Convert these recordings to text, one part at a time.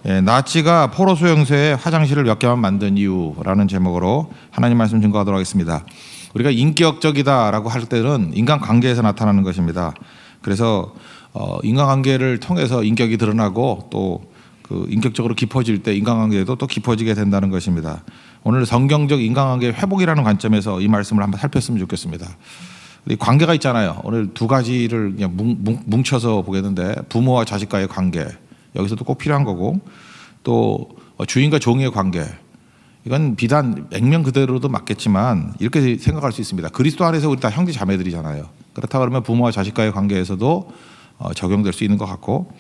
나치가 포로 수용소에 화장실을 몇 개만 만든 이유라는 제목으로 하나님 말씀 증거하도록 하겠습니다. 우리가 인격적이다라고 할 때는 인간관계에서 나타나는 것입니다. 그래서 인간관계를 통해서 인격이 드러나고 또 그 인격적으로 깊어질 때 인간관계도 또 깊어지게 된다는 것입니다. 오늘 성경적 인간관계 회복이라는 관점에서 이 말씀을 한번 살폈으면 좋겠습니다. 우리 관계가 있잖아요. 오늘 두 가지를 그냥 뭉쳐서 보겠는데, 부모와 자식과의 관계, 여기서도 꼭 필요한 거고, 또 주인과 종의 관계, 이건 비단 액면 그대로도 맞겠지만 이렇게 생각할 수 있습니다. 그리스도 안에서 우리 다 형제 자매들이잖아요. 그렇다 그러면 부모와 자식과의 관계에서도 적용될 수 있는 것 같고,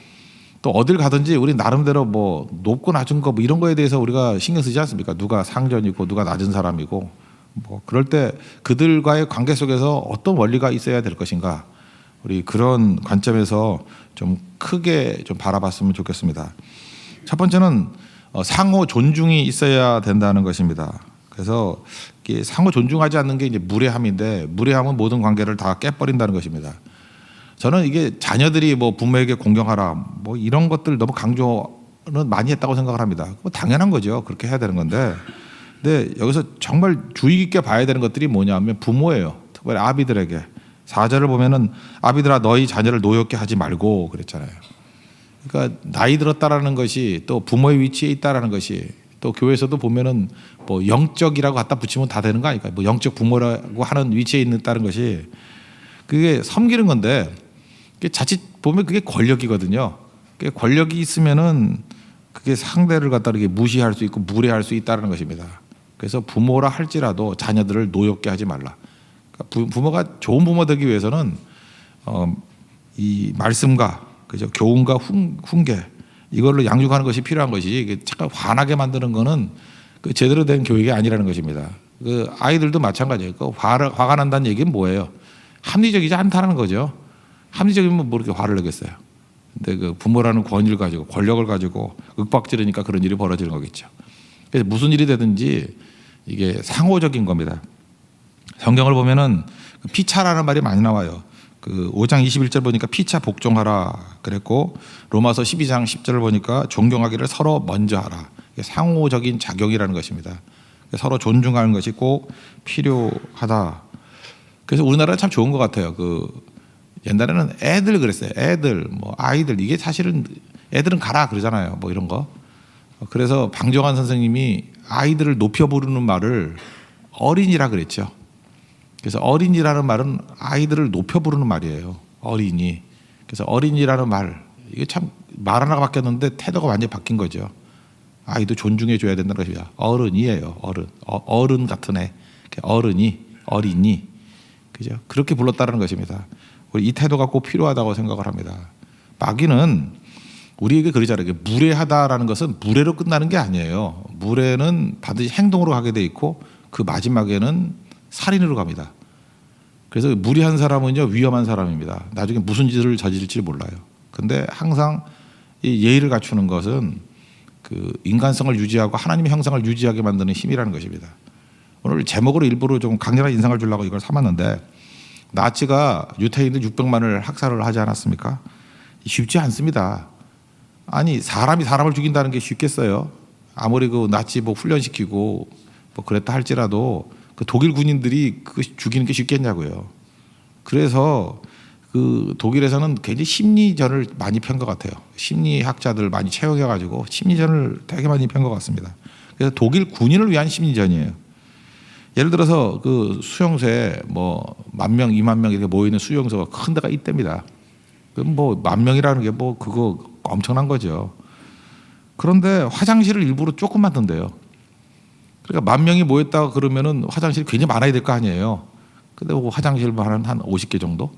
또 어딜 가든지 우리 나름대로 뭐 높고 낮은 거 뭐 이런 거에 대해서 우리가 신경 쓰지 않습니까? 누가 상전이고 누가 낮은 사람이고, 뭐 그럴 때 그들과의 관계 속에서 어떤 원리가 있어야 될 것인가, 우리 그런 관점에서 좀 크게 좀 바라봤으면 좋겠습니다. 첫 번째는 상호 존중이 있어야 된다는 것입니다. 그래서 상호 존중하지 않는 게 이제 무례함인데, 무례함은 모든 관계를 다 깨버린다는 것입니다. 저는 이게 자녀들이 뭐 부모에게 공경하라 뭐 이런 것들 너무 강조는 많이 했다고 생각을 합니다. 뭐 당연한 거죠. 그렇게 해야 되는 건데, 근데 여기서 정말 주의 깊게 봐야 되는 것들이 뭐냐면 부모예요. 특별히 아비들에게. 4절을 보면은 아비들아 너희 자녀를 노엽게 하지 말고 그랬잖아요. 그러니까 나이 들었다라는 것이, 또 부모의 위치에 있다라는 것이, 또 교회에서도 보면은 뭐 영적이라고 갖다 붙이면 다 되는 거 아닐까요? 뭐 영적 부모라고 하는 위치에 있다는 것이, 그게 섬기는 건데, 그게 자칫 보면 그게 권력이거든요. 그게 권력이 있으면은 그게 상대를 갖다 이렇게 무시할 수 있고 무례할 수 있다는 것입니다. 그래서 부모라 할지라도 자녀들을 노엽게 하지 말라. 그러니까 부모가 좋은 부모 되기 위해서는 이 말씀과 그죠, 교훈과 훈계, 이걸로 양육하는 것이 필요한 것이지, 잠깐 화나게 만드는 거는 그 제대로 된 교육이 아니라는 것입니다. 그 아이들도 마찬가지예요. 그 화가 난다는 얘기는 뭐예요? 합리적이지 않다는 거죠. 합리적이면 뭐 이렇게 화를 내겠어요. 근데 그 부모라는 권위를 가지고 권력을 가지고 윽박지르니까 그런 일이 벌어지는 거겠죠. 그래서 무슨 일이 되든지 이게 상호적인 겁니다. 성경을 보면은 피차라는 말이 많이 나와요. 그 5장 21절 보니까 피차 복종하라 그랬고, 로마서 12장 10절을 보니까 존경하기를 서로 먼저 하라. 이게 상호적인 작용이라는 것입니다. 서로 존중하는 것이 꼭 필요하다. 그래서 우리나라는 참 좋은 것 같아요. 그 옛날에는 애들 그랬어요. 애들, 뭐 아이들, 이게 사실은 애들은 가라 그러잖아요. 뭐 이런 거. 그래서 방정환 선생님이 아이들을 높여 부르는 말을 어린이라 그랬죠. 그래서 어린이라는 말은 아이들을 높여 부르는 말이에요. 어린이. 그래서 어린이라는 말, 이게 참 말 하나가 바뀌었는데 태도가 완전히 바뀐 거죠. 아이도 존중해 줘야 된다는 것입니다. 어른이에요. 어른. 어른 같은 애. 어른이, 어린이. 그죠? 그렇게 불렀다는 것입니다. 우리 이 태도가 꼭 필요하다고 생각을 합니다. 마귀는 우리에게 그러잖아요. 무례하다라는 것은 무례로 끝나는 게 아니에요. 무례는 반드시 행동으로 가게 돼 있고, 그 마지막에는 살인으로 갑니다. 그래서 무례한 사람은요, 위험한 사람입니다. 나중에 무슨 짓을 저지를지 몰라요. 근데 항상 이 예의를 갖추는 것은 그 인간성을 유지하고 하나님의 형상을 유지하게 만드는 힘이라는 것입니다. 오늘 제목으로 일부러 좀 강렬한 인상을 주려고 이걸 삼았는데, 나치가 유태인들 600만을 학살을 하지 않았습니까? 쉽지 않습니다. 아니, 사람이 사람을 죽인다는 게 쉽겠어요? 아무리 그 나치 뭐 훈련시키고 뭐 그랬다 할지라도 그 독일 군인들이 그 죽이는 게 쉽겠냐고요. 그래서 그 독일에서는 굉장히 심리전을 많이 편 것 같아요. 심리학자들 많이 채용해가지고 심리전을 되게 많이 편 것 같습니다. 그래서 독일 군인을 위한 심리전이에요. 예를 들어서 그 수용소에 뭐 10,000명, 20,000명 이렇게 모이는 수용소가 큰 데가 있답니다. 그럼 뭐 10,000명이라는 게 뭐 그거 엄청난 거죠. 그런데 화장실을 일부러 조금 만든대요. 그러니까 10,000명이 모였다가 그러면은 화장실이 굉장히 많아야 될 거 아니에요. 근데 뭐 화장실만 한 50개 정도?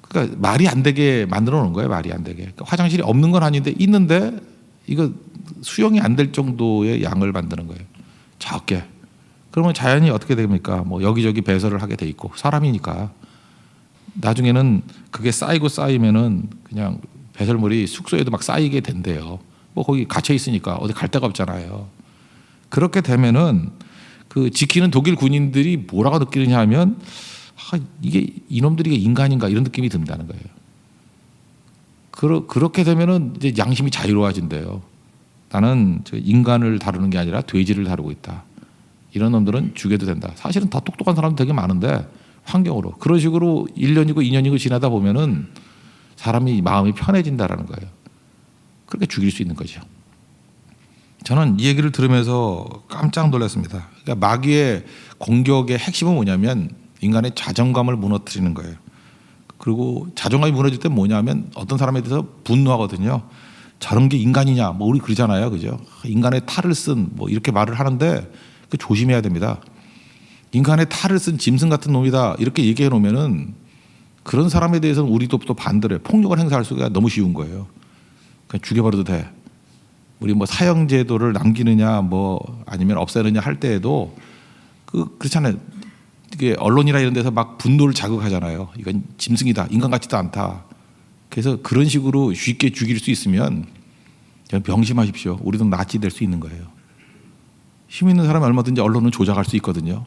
그러니까 말이 안 되게 만들어 놓은 거예요. 말이 안 되게. 그러니까 화장실이 없는 건 아닌데 있는데 이거 수용이 안 될 정도의 양을 만드는 거예요. 적게. 그러면 자연이 어떻게 됩니까? 뭐 여기저기 배설을 하게 돼 있고, 사람이니까 나중에는 그게 쌓이고 쌓이면은 그냥 배설물이 숙소에도 막 쌓이게 된대요. 뭐 거기 갇혀 있으니까 어디 갈 데가 없잖아요. 그렇게 되면은 그 지키는 독일 군인들이 뭐라고 느끼느냐 하면, 이게 이놈들이 인간인가 이런 느낌이 든다는 거예요. 그렇게 되면은 이제 양심이 자유로워진대요. 나는 저 인간을 다루는 게 아니라 돼지를 다루고 있다. 이런 놈들은 죽여도 된다. 사실은 더 똑똑한 사람도 되게 많은데 환경으로 그런 식으로 1년이고 2년이고 지나다 보면은 사람이 마음이 편해진다라는 거예요. 그렇게 죽일 수 있는 거죠. 저는 이 얘기를 들으면서 깜짝 놀랐습니다. 그러니까 마귀의 공격의 핵심은 뭐냐면 인간의 자존감을 무너뜨리는 거예요. 그리고 자존감이 무너질 때 뭐냐면 어떤 사람에 대해서 분노하거든요. 저런 게 인간이냐, 뭐 우리 그러잖아요, 그죠? 인간의 탈을 쓴 뭐 이렇게 말을 하는데 그 조심해야 됩니다. 인간의 탈을 쓴 짐승 같은 놈이다 이렇게 얘기해 놓으면은 그런 사람에 대해서는 우리도 또 반대로 폭력을 행사할 수가 너무 쉬운 거예요. 그냥 죽여버려도 돼. 우리 뭐 사형제도를 남기느냐 뭐 아니면 없애느냐 할 때에도 그렇잖아요. 이게 언론이나 이런 데서 막 분노를 자극하잖아요. 이건 짐승이다, 인간 같지도 않다. 그래서 그런 식으로 쉽게 죽일 수 있으면 명심하십시오. 우리도 나치 될 수 있는 거예요. 힘 있는 사람이 얼마든지 언론은 조작할 수 있거든요.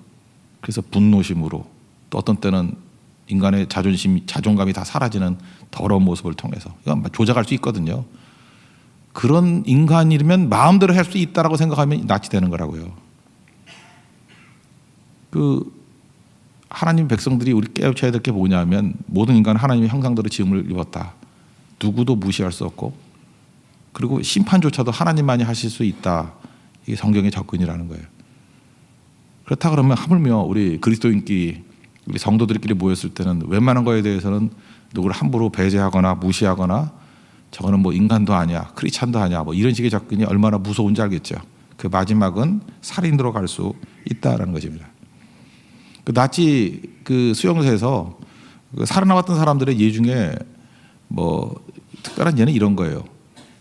그래서 분노심으로 또 어떤 때는 인간의 자존감이 다 사라지는 더러운 모습을 통해서 이건 조작할 수 있거든요. 그런 인간이면 마음대로 할 수 있다라고 생각하면 나치되는 거라고요. 하나님 백성들이 우리 깨우쳐야 될 게 뭐냐면 모든 인간은 하나님의 형상대로 지음을 입었다. 누구도 무시할 수 없고 그리고 심판조차도 하나님만이 하실 수 있다. 이게 성경의 접근이라는 거예요. 그렇다 그러면 하물며 우리 그리스도인끼리 우리 성도들끼리 모였을 때는 웬만한 거에 대해서는 누구를 함부로 배제하거나 무시하거나 저거는 뭐 인간도 아니야, 크리스찬도 아니야, 뭐 이런 식의 접근이 얼마나 무서운지 알겠죠. 그 마지막은 살인으로 갈 수 있다라는 것입니다. 나치 수용소에서 살아남았던 사람들의 예 중에 뭐 특별한 예는 이런 거예요.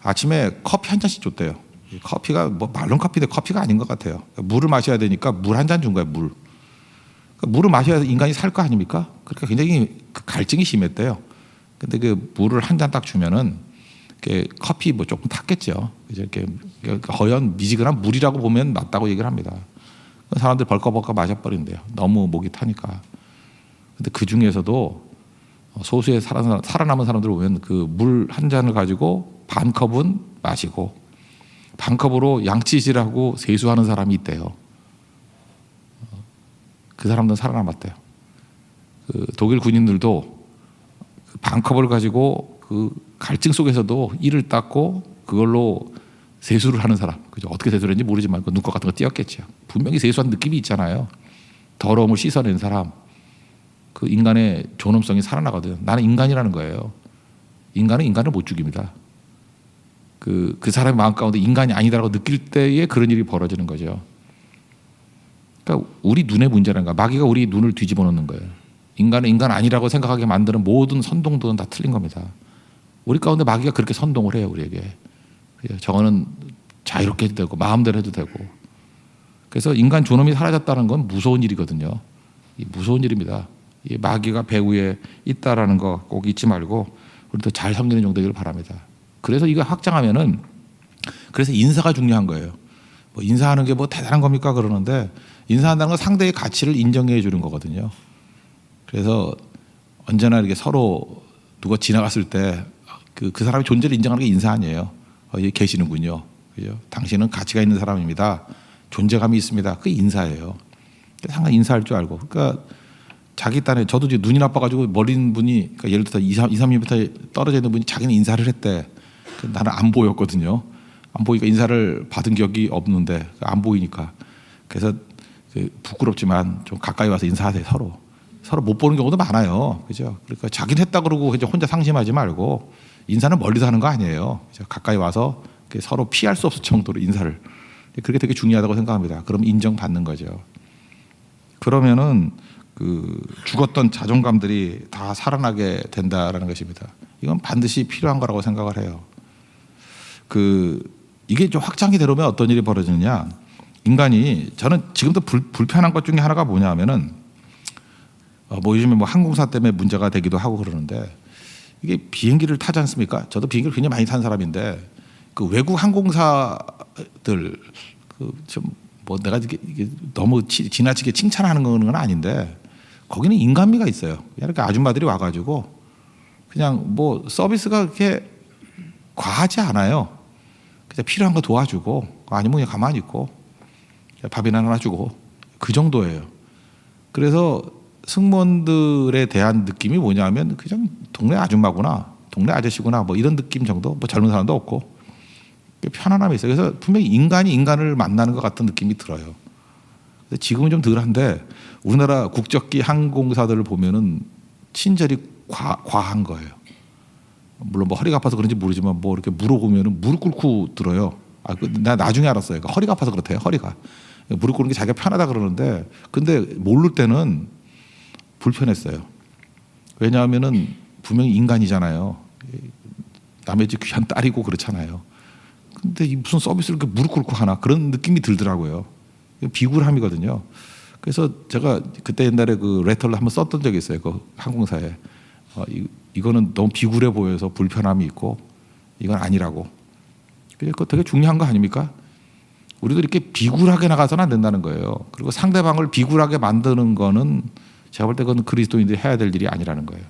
아침에 커피 한 잔씩 줬대요. 커피가 뭐 말론 커피인데 커피가 아닌 것 같아요. 물을 마셔야 되니까 물 한 잔 준 거예요. 물을 마셔야 인간이 살 거 아닙니까? 그러니까 굉장히 갈증이 심했대요. 근데 그 물을 한 잔 딱 주면은 커피 뭐 조금 탔겠죠. 이렇게 허연 미지근한 물이라고 보면 맞다고 얘기를 합니다. 사람들 벌컥벌컥 마셔버린대요. 너무 목이 타니까. 근데 그 중에서도 소수의 살아남은 사람들을 보면 그 물 한 잔을 가지고 반 컵은 마시고 반 컵으로 양치질하고 세수하는 사람이 있대요. 그 사람들은 살아남았대요. 독일 군인들도 반 컵을 가지고 그 갈증 속에서도 이를 닦고 그걸로 세수를 하는 사람, 그죠? 어떻게 세수를 했는지 모르지만 그 눈꺼 같은 거 띄었겠죠. 분명히 세수한 느낌이 있잖아요. 더러움을 씻어낸 사람, 그 인간의 존엄성이 살아나거든. 나는 인간이라는 거예요. 인간은 인간을 못 죽입니다. 그 사람의 마음 가운데 인간이 아니다라고 느낄 때에 그런 일이 벌어지는 거죠. 그러니까 우리 눈의 문제라는 거야. 마귀가 우리 눈을 뒤집어 놓는 거예요. 인간은 인간 아니라고 생각하게 만드는 모든 선동들은 다 틀린 겁니다. 우리 가운데 마귀가 그렇게 선동을 해요, 우리에게. 저거는 자유롭게 해도 되고 마음대로 해도 되고. 그래서 인간 존엄이 사라졌다는 건 무서운 일이거든요. 무서운 일입니다. 마귀가 배후에 있다라는 거 꼭 잊지 말고 우리도 잘 섬기는 종 되기를 바랍니다. 그래서 이거 확장하면은 그래서 인사가 중요한 거예요. 뭐 인사하는 게 뭐 대단한 겁니까 그러는데 인사한다는 건 상대의 가치를 인정해 주는 거거든요. 그래서 언제나 이렇게 서로 누가 지나갔을 때 그 사람의 존재를 인정하는 게 인사 아니에요. 여기 계시는군요. 그죠? 당신은 가치가 있는 사람입니다. 존재감이 있습니다. 그게 인사예요. 항상 인사할 줄 알고. 그러니까 자기 딴에 저도 이제 눈이 나빠가지고 멀린 분이 그러니까 예를 들어서 2, 3m 떨어져 있는 분이 자기는 인사를 했대. 나는 안 보였거든요. 안 보이니까 인사를 받은 기억이 없는데 안 보이니까. 그래서 부끄럽지만 좀 가까이 와서 인사하세요. 서로 못 보는 경우도 많아요. 그죠? 그러니까 자기는 했다 그러고 이제 혼자 상심하지 말고 인사는 멀리서 하는 거 아니에요. 가까이 와서 서로 피할 수 없을 정도로 인사를. 그게 되게 중요하다고 생각합니다. 그럼 인정받는 거죠. 그러면은 죽었던 자존감들이 다 살아나게 된다라는 것입니다. 이건 반드시 필요한 거라고 생각을 해요. 이게 좀 확장이 되려면 어떤 일이 벌어지느냐. 인간이 저는 지금도 불편한 것 중에 하나가 뭐냐면은 뭐 요즘에 뭐 항공사 때문에 문제가 되기도 하고 그러는데 이게 비행기를 타지 않습니까? 저도 비행기를 굉장히 많이 탄 사람인데 외국 항공사들 좀 뭐 내가 이게 너무 지나치게 칭찬하는 건 아닌데 거기는 인간미가 있어요. 그냥 이렇게 아줌마들이 와가지고 그냥 뭐 서비스가 그렇게 과하지 않아요. 그냥 필요한 거 도와주고 아니면 그냥 가만히 있고 밥이나 하나 주고 그 정도예요. 그래서 승무원들에 대한 느낌이 뭐냐면 그냥 동네 아줌마구나, 동네 아저씨구나 뭐 이런 느낌 정도. 뭐 젊은 사람도 없고 편안함이 있어요. 그래서 분명히 인간이 인간을 만나는 것 같은 느낌이 들어요. 근데 지금은 좀 덜한데 우리나라 국적기 항공사들을 보면은 친절이 과한 거예요. 물론 뭐 허리가 아파서 그런지 모르지만 뭐 이렇게 물어보면은 무릎 꿇고 들어요. 나 나중에 알았어요. 그러니까 허리가 아파서 그렇대요. 허리가 무릎 꿇는 게 자기가 편하다 그러는데 근데 모를 때는 불편했어요. 왜냐하면은 분명히 인간이잖아요. 남의 집 귀한 딸이고 그렇잖아요. 근데 무슨 서비스를 이렇게 무릎 꿇고 하나 그런 느낌이 들더라고요. 비굴함이거든요. 그래서 제가 그때 옛날에 그 레터를 한번 썼던 적이 있어요. 그 항공사에 이거는 너무 비굴해 보여서 불편함이 있고 이건 아니라고. 그거 되게 중요한 거 아닙니까? 우리도 이렇게 비굴하게 나가서는 안 된다는 거예요. 그리고 상대방을 비굴하게 만드는 거는 제가 볼 때 그건 그리스도인들이 해야 될 일이 아니라는 거예요.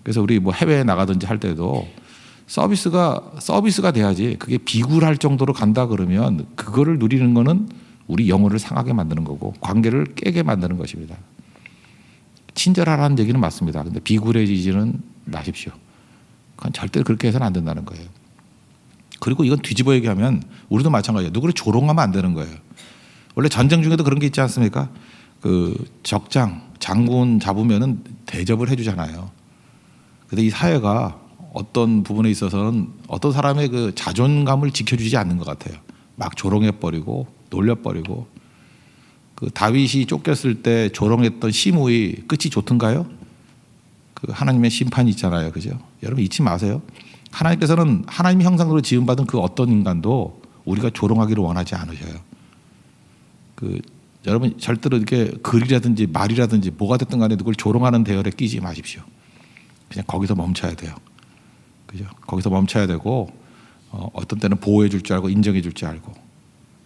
그래서 우리 뭐 해외에 나가든지 할 때도 서비스가 돼야지. 그게 비굴할 정도로 간다 그러면 그거를 누리는 거는 우리 영혼을 상하게 만드는 거고 관계를 깨게 만드는 것입니다. 친절하라는 얘기는 맞습니다. 근데 비굴해지지는 마십시오. 그건 절대 그렇게 해서는 안 된다는 거예요. 그리고 이건 뒤집어 얘기하면 우리도 마찬가지예요. 누구를 조롱하면 안 되는 거예요. 원래 전쟁 중에도 그런 게 있지 않습니까? 그 장군 잡으면은 대접을 해주잖아요. 근데 이 사회가 어떤 부분에 있어서는 어떤 사람의 그 자존감을 지켜주지 않는 것 같아요. 막 조롱해버리고 놀려버리고. 그 다윗이 쫓겼을 때 조롱했던 시므이 끝이 좋던가요? 그 하나님의 심판이 있잖아요, 그죠? 여러분 잊지 마세요. 하나님께서는 하나님의 형상으로 지음받은 그 어떤 인간도 우리가 조롱하기를 원하지 않으셔요. 여러분 절대로 이렇게 글이라든지 말이라든지 뭐가 됐든 간에 누굴 조롱하는 대열에 끼지 마십시오. 그냥 거기서 멈춰야 돼요. 그죠? 거기서 멈춰야 되고 어떤 때는 보호해 줄 줄 알고 인정해 줄 줄 알고.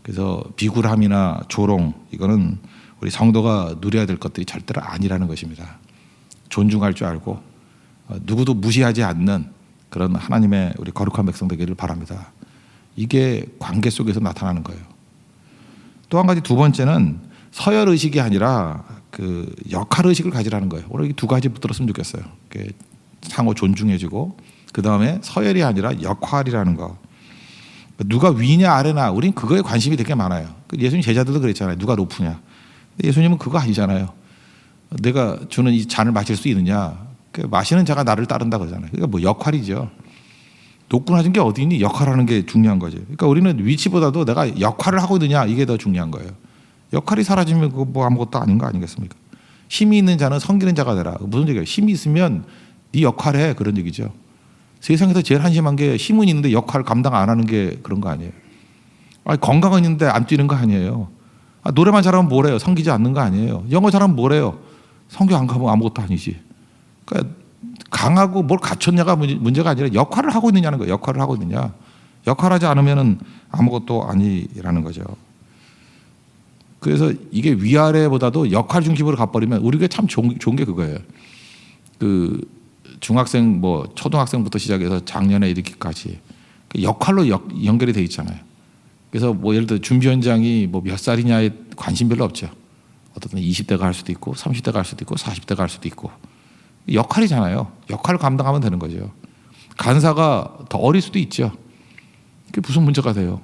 그래서 비굴함이나 조롱 이거는 우리 성도가 누려야 될 것들이 절대로 아니라는 것입니다. 존중할 줄 알고 누구도 무시하지 않는 그런 하나님의 우리 거룩한 백성 되기를 바랍니다. 이게 관계 속에서 나타나는 거예요. 또 한 가지 두 번째는 서열 의식이 아니라 그 역할 의식을 가지라는 거예요. 오늘 이 두 가지 붙들었으면 좋겠어요. 상호 존중해주고 그 다음에 서열이 아니라 역할이라는 거. 누가 위냐 아래나 우린 그거에 관심이 되게 많아요. 예수님 제자들도 그랬잖아요. 누가 높으냐. 예수님은 그거 아니잖아요. 내가 주는 이 잔을 마실 수 있느냐. 마시는 자가 나를 따른다 그러잖아요. 그러니까 뭐 역할이죠. 높고 낮은 게 어디 있니? 역할하는 게 중요한 거죠. 그러니까 우리는 위치보다도 내가 역할을 하고 있느냐 이게 더 중요한 거예요. 역할이 사라지면 그거 뭐 아무것도 아닌 거 아니겠습니까? 힘이 있는 자는 섬기는 자가 되라. 무슨 얘기예요? 힘이 있으면 네 역할을 해 그런 얘기죠. 세상에서 제일 한심한 게 힘은 있는데 역할을 감당 안 하는 게 그런 거 아니에요. 건강은 있는데 안 뛰는 거 아니에요. 노래만 잘하면 뭐래요? 섬기지 않는 거 아니에요. 영어 잘하면 뭐래요? 성교 안 가면 아무것도 아니지. 그러니까 강하고 뭘 갖췄냐가 문제가 아니라 역할을 하고 있느냐는 거예요. 역할을 하고 있느냐. 역할하지 않으면 아무것도 아니라는 거죠. 그래서 이게 위아래보다도 역할 중심으로 가버리면 우리가 참 좋은 게 그거예요. 그 중학생 뭐 초등학생부터 시작해서 작년에 이렇게까지 역할로 연결이 돼 있잖아요. 그래서 뭐 예를 들어 준비원장이 뭐 몇 살이냐에 관심 별로 없죠. 어떤 20대가 할 수도 있고 30대가 할 수도 있고 40대가 할 수도 있고 역할이잖아요. 역할을 감당하면 되는 거죠. 간사가 더 어릴 수도 있죠. 그게 무슨 문제가 돼요.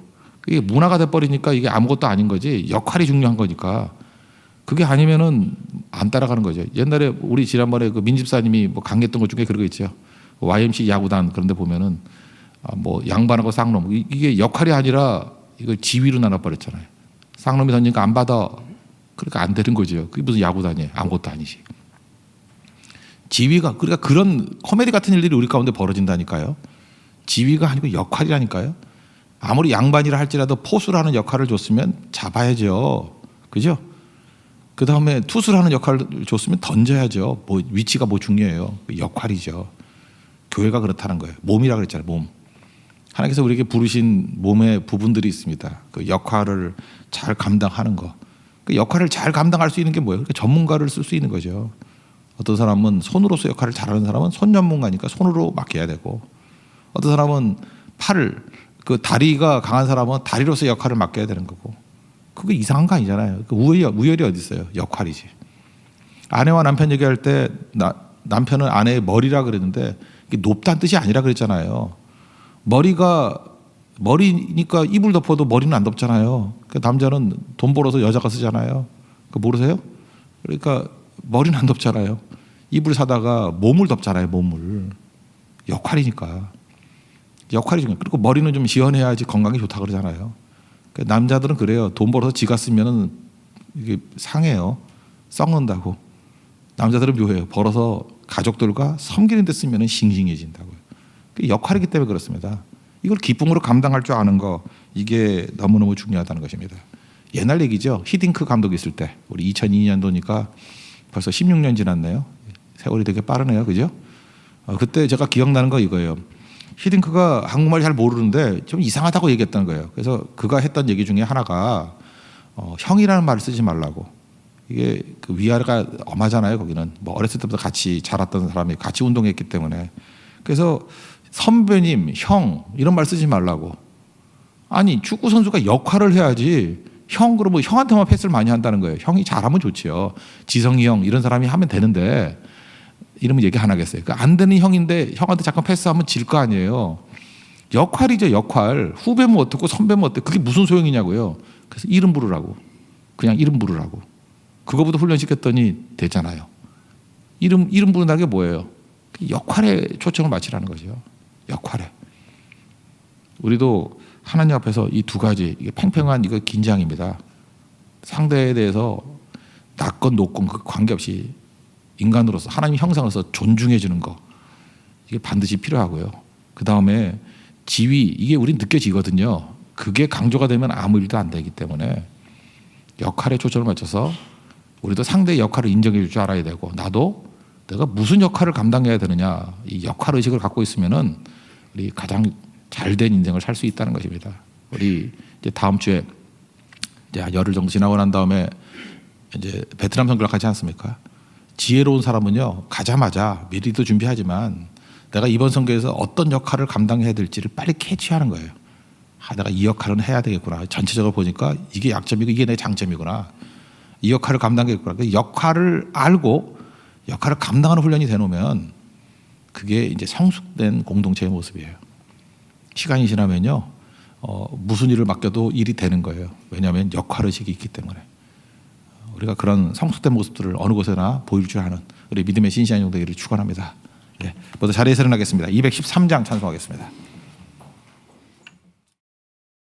이게 문화가 돼버리니까 이게 아무것도 아닌 거지 역할이 중요한 거니까 그게 아니면은 안 따라가는 거죠. 옛날에 우리 지난번에 그 민집사님이 뭐 강의했던 것 중에 그런 거 있죠. YMC 야구단 그런데 보면은 뭐 양반하고 쌍놈 이게 역할이 아니라 이걸 지위로 나눠버렸잖아요. 쌍놈이 던지니까 안 받아. 그러니까 안 되는 거죠. 그게 무슨 야구단이에요. 아무것도 아니지. 지위가 그러니까 그런 코미디 같은 일들이 우리 가운데 벌어진다니까요. 지위가 아니고 역할이라니까요. 아무리 양반이라 할지라도 포수라는 역할을 줬으면 잡아야죠. 그죠? 그 다음에 투수라는 역할을 줬으면 던져야죠. 뭐 위치가 뭐 중요해요. 역할이죠. 교회가 그렇다는 거예요. 몸이라 그랬잖아요. 몸. 하나님께서 우리에게 부르신 몸의 부분들이 있습니다. 그 역할을 잘 감당하는 거. 그 역할을 잘 감당할 수 있는 게 뭐예요? 그러니까 전문가를 쓸 수 있는 거죠. 어떤 사람은 손으로서 역할을 잘하는 사람은 손 전문가니까 손으로 맡겨야 되고 어떤 사람은 팔을 그 다리가 강한 사람은 다리로서 역할을 맡겨야 되는 거고 그게 이상한 거 아니잖아요. 그 우열이 어디 있어요? 역할이지. 아내와 남편 얘기할 때 남편은 아내의 머리라 그랬는데 이게 높다는 뜻이 아니라 그랬잖아요. 머리니까 이불 덮어도 머리는 안 덮잖아요. 그 남자는 돈 벌어서 여자가 쓰잖아요. 그 모르세요? 그러니까 머리는 안 덮잖아요. 이불 사다가 몸을 덮잖아요. 몸을. 역할이니까. 역할이 중요해요. 그리고 머리는 좀 시원해야지 건강에 좋다 그러잖아요. 그러니까 남자들은 그래요. 돈 벌어서 지가 쓰면은 이게 상해요. 썩는다고. 남자들은 묘해요. 벌어서 가족들과 섬기는 데 쓰면은 싱싱해진다고요. 역할이기 때문에 그렇습니다. 이걸 기쁨으로 감당할 줄 아는 거 이게 너무너무 중요하다는 것입니다. 옛날 얘기죠. 히딩크 감독이 있을 때 우리 2002년도니까 벌써 16년 지났네요. 세월이 되게 빠르네요. 그죠? 그때 제가 기억나는 거 이거예요. 히딩크가 한국말 잘 모르는데 좀 이상하다고 얘기했던 거예요. 그래서 그가 했던 얘기 중에 하나가 형이라는 말을 쓰지 말라고. 이게 그 위아래가 엄하잖아요. 거기는 뭐 어렸을 때부터 같이 자랐던 사람이 같이 운동했기 때문에. 그래서 선배님, 형 이런 말 쓰지 말라고. 아니 축구 선수가 역할을 해야지. 형 그러면 형한테만 패스를 많이 한다는 거예요. 형이 잘하면 좋지요. 지성이 형 이런 사람이 하면 되는데 이러면 얘기 안 하겠어요. 그러니까 안 되는 형인데 형한테 잠깐 패스하면 질 거 아니에요. 역할이죠. 역할. 후배면 어떻고 선배면 어때? 그게 무슨 소용이냐고요. 그래서 이름 부르라고. 그냥 이름 부르라고. 그거보다 훈련시켰더니 되잖아요. 이름 부른다는 게 뭐예요? 역할에 초점을 맞추라는 거죠. 역할에. 우리도 하나님 앞에서 이 두 가지 이게 팽팽한 이거 긴장입니다. 상대에 대해서 낮건 높건 그 관계없이 인간으로서 하나님 형상으로서 존중해 주는 거 이게 반드시 필요하고요. 그 다음에 지위 이게 우린 느껴지거든요. 그게 강조가 되면 아무 일도 안 되기 때문에 역할에 초점을 맞춰서 우리도 상대의 역할을 인정해 줄 줄 알아야 되고 나도 내가 무슨 역할을 감당해야 되느냐 이 역할 의식을 갖고 있으면은 우리 가장 잘된 인생을 살 수 있다는 것입니다. 우리 이제 다음 주에 이제 열흘 정도 지나고 난 다음에 이제 베트남 선교를 가지 않습니까? 지혜로운 사람은요 가자마자 미리도 준비하지만 내가 이번 선교에서 어떤 역할을 감당해야 될지를 빨리 캐치하는 거예요. 내가 이 역할은 해야 되겠구나. 전체적으로 보니까 이게 약점이고 이게 내 장점이구나. 이 역할을 감당하겠구나. 그 역할을 알고 역할을 감당하는 훈련이 되놓으면 그게 이제 성숙된 공동체의 모습이에요. 시간이 지나면요 무슨 일을 맡겨도 일이 되는 거예요. 왜냐하면 역할의식이 있기 때문에. 우리가 그런 성숙된 모습들을 어느 곳에나 보일 줄 아는 우리 믿음의 신실한 종 되기를 축원합니다. 네, 모두 자리에서 일어나겠습니다. 213장 찬송하겠습니다.